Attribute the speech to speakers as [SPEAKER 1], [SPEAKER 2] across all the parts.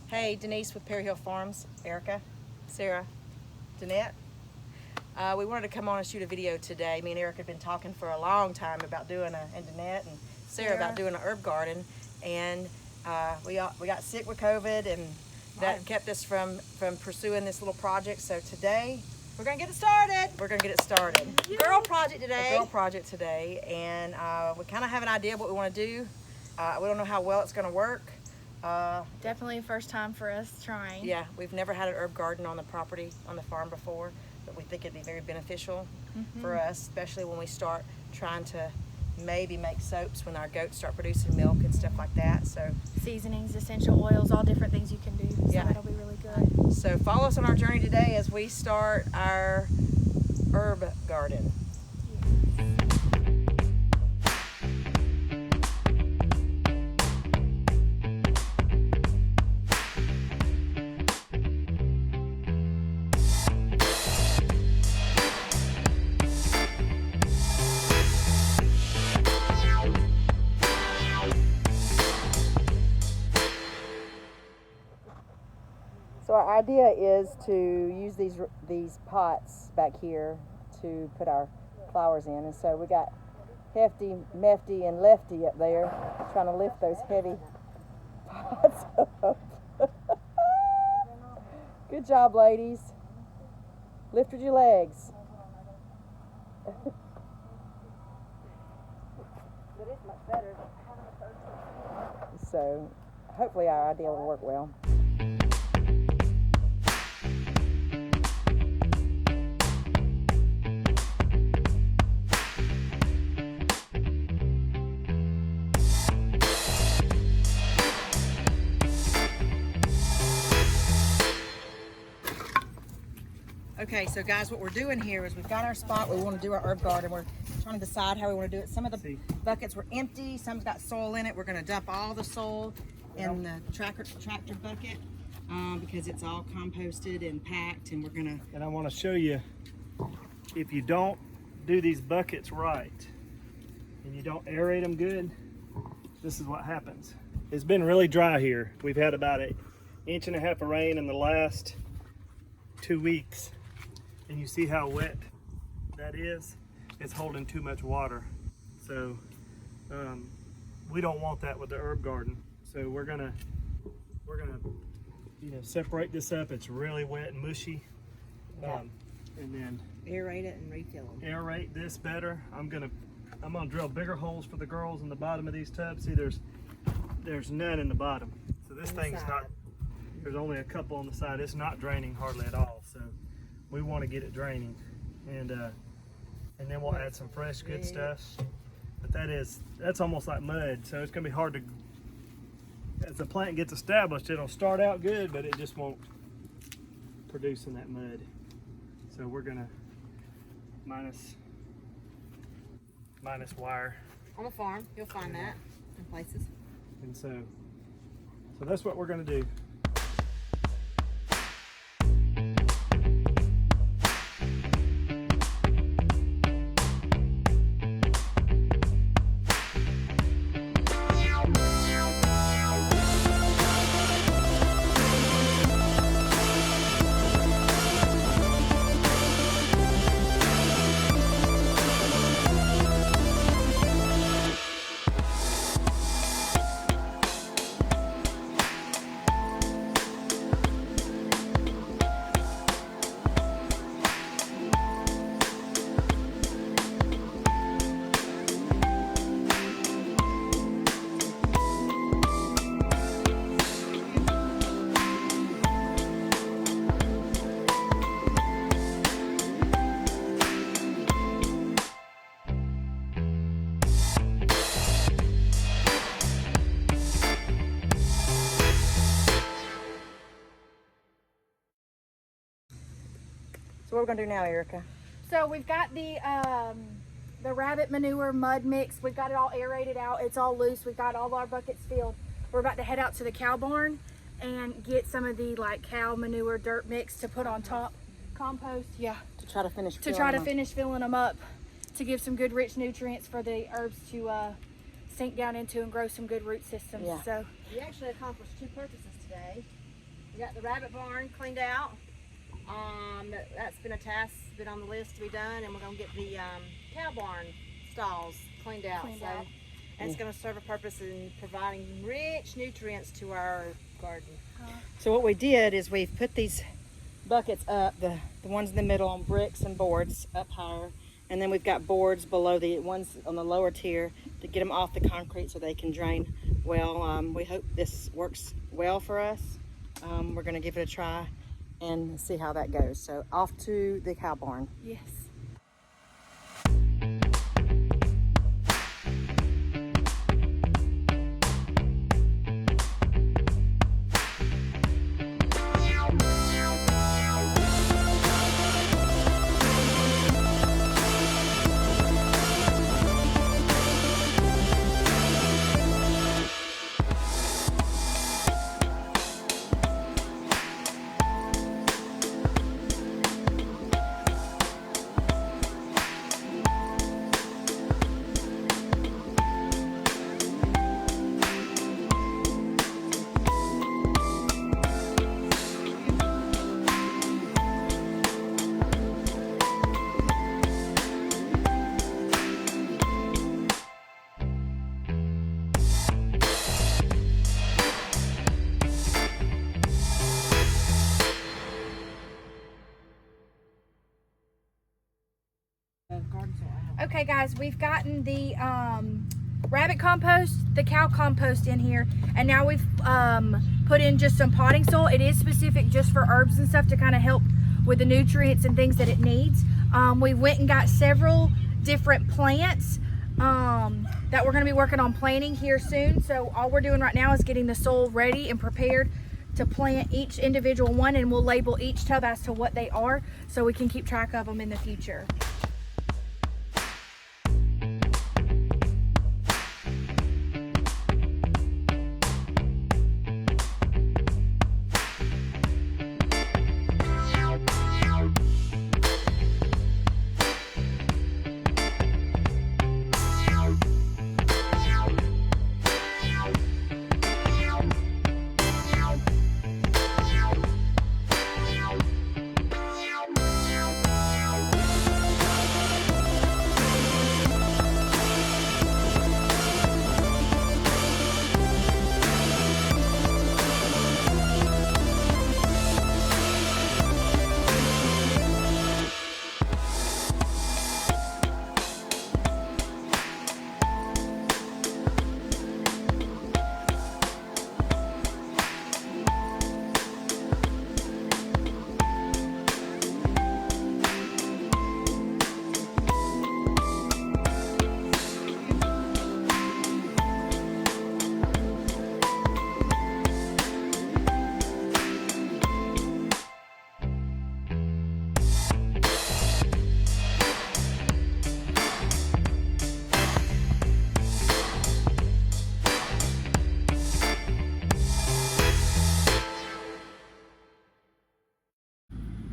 [SPEAKER 1] Hey, Denise with Perry Hill Farms, Erica, Sarah, Danette. We wanted to come on and shoot a video today. Me and Erica had been talking for a long time about doing and Danette and Sarah about doing an herb garden, and we got sick with COVID, and that kept us from pursuing this little project. So today
[SPEAKER 2] we're gonna get it started.
[SPEAKER 1] we're gonna get it started.
[SPEAKER 2] Girl project today.
[SPEAKER 1] A girl project today, and we kind of have an idea of what we want to do. We don't know how well it's going to work.
[SPEAKER 3] Definitely a first time for us trying.
[SPEAKER 1] Yeah, we've never had an herb garden on the property, on the farm before, but we think it'd be very beneficial for us, especially when we start trying to maybe make soaps when our goats start producing milk and stuff like that. So
[SPEAKER 3] Seasonings, essential oils, all different things you can do. So
[SPEAKER 1] Yeah.
[SPEAKER 3] that'll be really good.
[SPEAKER 1] so follow us on our journey today as we start our herb garden. So our idea is to use these pots back here to put our flowers in, and so we got Hefty, Mefty, and Lefty up there trying to lift those heavy pots up. Good job, ladies. Lift with your legs. So hopefully our idea will work well. Okay, so guys, what we're doing here is we've got our spot where we want to do our herb garden. We're trying to decide how we want to do it. Some of the buckets were empty, some's got soil in it. We're going to dump all the soil in the tractor bucket because it's all composted and packed, and we're going to...
[SPEAKER 4] And I want to show you, if you don't do these buckets right and you don't aerate them good, this is what happens. It's been really dry here. We've had about 1.5 inches of rain in the last 2 weeks. And you see how wet that is? It's holding too much water. So we don't want that with the herb garden. So we're gonna separate this up. It's really wet and mushy. And then
[SPEAKER 2] Aerate it and refill them.
[SPEAKER 4] aerate this better. I'm gonna drill bigger holes for the girls in the bottom of these tubs. See, there's none in the bottom. So this thing's not, there's only a couple on the side. It's not draining hardly at all. So we want to get it draining, and then we'll add some fresh good stuff. But that's almost like mud, so it's gonna be hard to, as the plant gets established, it'll start out good, but it just won't produce in that mud. So we're gonna minus wire,
[SPEAKER 2] On the farm, you'll find that in places.
[SPEAKER 4] and so that's what we're gonna do.
[SPEAKER 1] So what we're going to do now, Erica?
[SPEAKER 3] So we've got the rabbit manure mud mix. We've got it all aerated out. It's all loose. We've got all our buckets filled. We're about to head out to the cow barn and get some of the cow manure dirt mix to put on top. Compost, yeah.
[SPEAKER 1] To try to finish
[SPEAKER 3] filling them up, to give some good rich nutrients for the herbs to sink down into and grow some good root systems.
[SPEAKER 1] Yeah.
[SPEAKER 3] So
[SPEAKER 2] We actually accomplished two purposes today. We got the rabbit barn cleaned out. That's been a task, been on the list to be done, and we're gonna get the cow barn stalls cleaned out. And it's gonna serve a purpose in providing rich nutrients to our garden.
[SPEAKER 1] So what we did is we've put these buckets up, the ones in the middle on bricks and boards up higher, and then we've got boards below the ones on the lower tier to get them off the concrete so they can drain well. We hope this works well for us. We're gonna give it a try and see how that goes. So off to the cow barn.
[SPEAKER 3] Yes. Okay guys, we've gotten the rabbit compost, the cow compost in here, and now we've put in just some potting soil. It is specific just for herbs and stuff to kind of help with the nutrients and things that it needs. We went and got several different plants that we're going to be working on planting here soon. So all we're doing right now is getting the soil ready and prepared to plant each individual one, and we'll label each tub as to what they are so we can keep track of them in the future.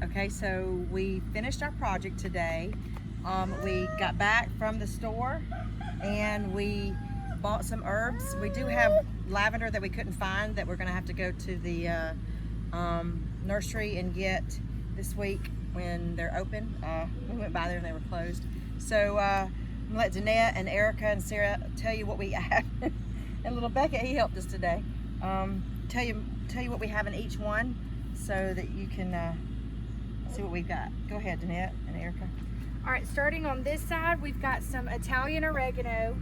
[SPEAKER 1] Okay, so we finished our project today. We got back from the store and we bought some herbs. We do have lavender that we couldn't find that we're gonna have to go to the nursery and get this week when they're open. We went by there and they were closed. So I'm gonna let Danette and Erica and Sarah tell you what we have. And little Beckett, he helped us today. Tell you what we have in each one so that you can see what we've got. Go ahead, Danette and Erica.
[SPEAKER 3] All right, starting on this side, we've got some Italian oregano.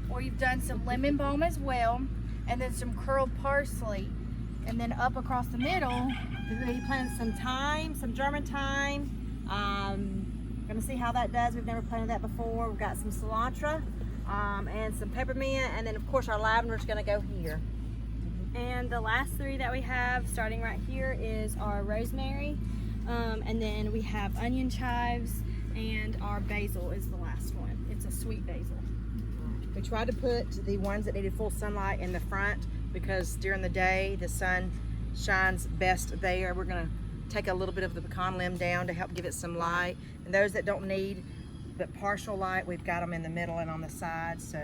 [SPEAKER 3] We've done some lemon balm as well, and then some curled parsley. And then up across the middle,
[SPEAKER 2] We planted some thyme, some German thyme. Gonna see how that does. We've never planted that before. We've got some cilantro and some peppermint, and then of course our lavender is gonna go here.
[SPEAKER 5] And the last three that we have, starting right here, is our rosemary. And then we have onion chives, and our basil is the last one. It's a sweet basil.
[SPEAKER 1] We tried to put the ones that needed full sunlight in the front because during the day the sun shines best there. We're gonna take a little bit of the pecan limb down to help give it some light. And those that don't need but partial light, we've got them in the middle and on the side. So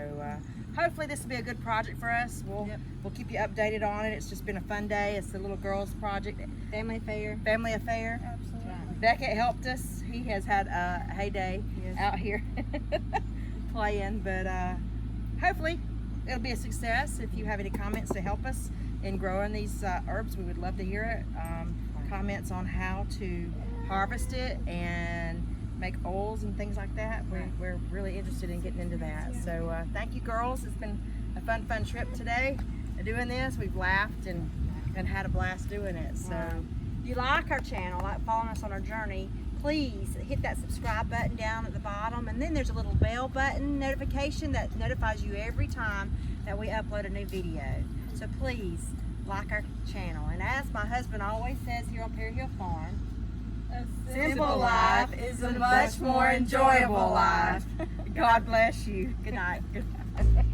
[SPEAKER 1] hopefully this will be a good project for us. We'll keep you updated on it. It's just been a fun day. It's the little girls project,
[SPEAKER 2] Family affair.
[SPEAKER 1] family affair.
[SPEAKER 5] Absolutely.
[SPEAKER 1] Beckett helped us. He has had a heyday out here playing, but hopefully it'll be a success. If you have any comments to help us in growing these herbs, we would love to hear it. Comments on how to harvest it and make oils and things like that. We're really interested in getting into that. So thank you, girls. It's been a fun trip today doing this. We've laughed and had a blast doing it. So
[SPEAKER 2] If you like our channel, like following us on our journey, please hit that subscribe button down at the bottom, and then there's a little bell button notification that notifies you every time that we upload a new video. So please like our channel. And as my husband always says here on Perry Hill Farm,
[SPEAKER 1] simple life is a much more enjoyable life. God bless you.
[SPEAKER 2] good night.
[SPEAKER 1] Good night.